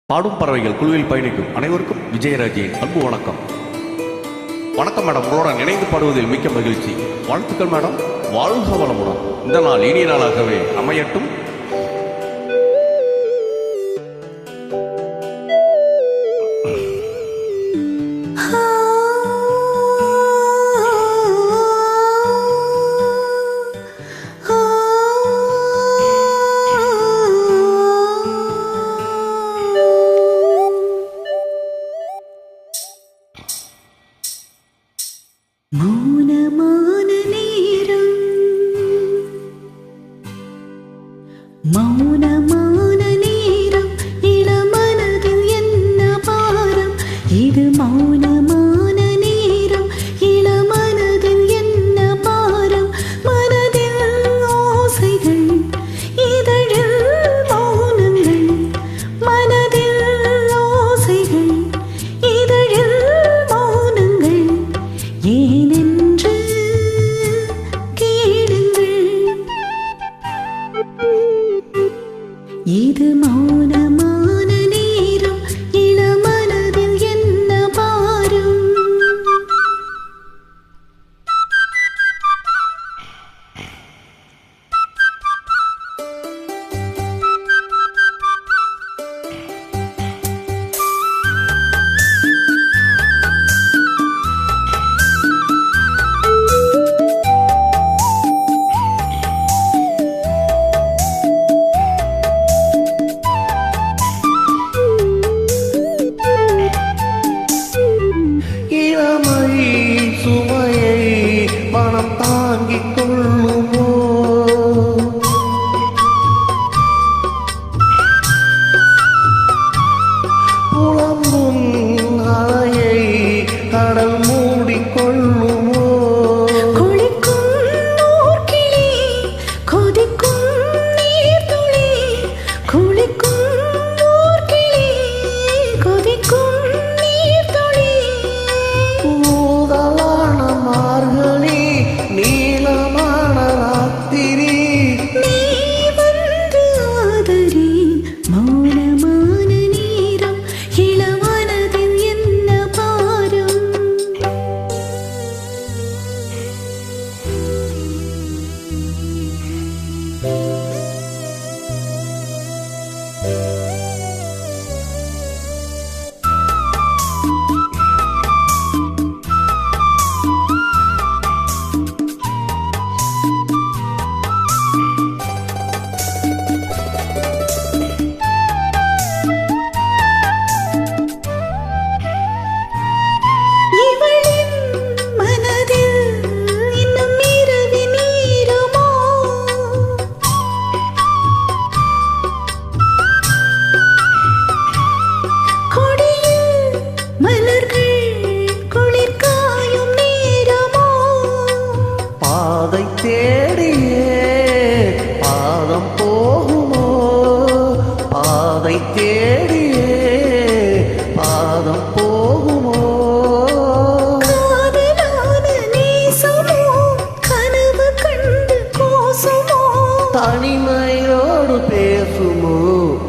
பாடும் பறவைகள் குழுவில் பயணிக்கும் அனைவருக்கும் விஜயராஜியின் அன்பு வணக்கம். வணக்கம் மேடம், உங்களுடன் இணைந்து பாடுவதில் மிக்க மகிழ்ச்சி. வாழ்த்துக்கள் மேடம், வாழ்க வளமுடன். இந்த நாள் இனிய நாளாகவே அமையட்டும். மௌனமான நேரம், மௌனமான நேரம், இளமனதில் என்ன பாரம். இது மௌனமான நேரம், இளமனதில் என்ன பாரம். மனதில் ஓசைகள், இதழில் மௌனங்கள். மனதில் ஓசைகள், இதழில் மௌனங்கள். ஏனென்று கேளுங்கள். இது மௌனமான நேரம், இளமனதில் என்ன பாரம். சுமையை மனம் தாங்கிக் கொள்ளுமோ? புலம்பும் அலையை கடல் மூடிக்கொள்ளுமோ? குளிக்கும் நூற்கிளி, கொதிக்கும் நீர்த்துளி. குளிக்கும் நூற்கிளி, கொதிக்கும் நீர்த்துளி. ஊதலான மார்கழி, நீளமான ராத்திரி. நீ வந்து ஆதரி. மௌனமான நேரம், இளமனதில் என்ன பாரம். இவளின் மனதில் இன்னும் இரவின் ஈரமோ? கொடியில் மலர்கள் குளிர் காயும் நேரமோ? பாதை தேடியே பாதம் போகுமோ? பாதை தேடியே பாதம் போகுமோ? காதலான நேசமோ, கனவு கண்டு கோசமோ? தனிமையோடு பேசுமோ?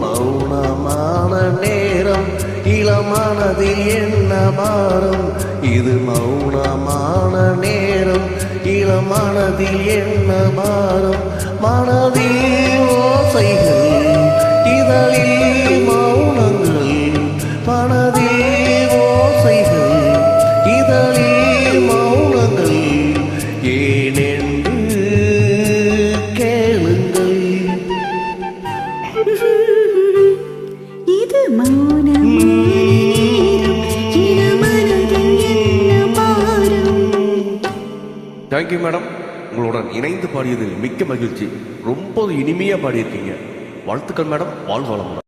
மௌனமான நேரம், இளமனதில் என்ன பாரம். இது மௌனமான நேரம், இளமனதில் என்ன பாரம். மனதில் ஓசைகள், இதழில் மௌனங்கள். மனதில் ஓசைகள், இதழில் மௌனங்கள். ஏனென்று கேளுங்கள். இது மௌனமான நேரம், இளமனதில் என்ன பாரம். தேங்க்யூ மேடம், உங்களுடன் இணைந்து பாடியதில் மிக்க மகிழ்ச்சி. ரொம்ப இனிமையாக பாடியிருக்கீங்க. வாழ்த்துக்கள் மேடம், வாழ்க வளமுடன்.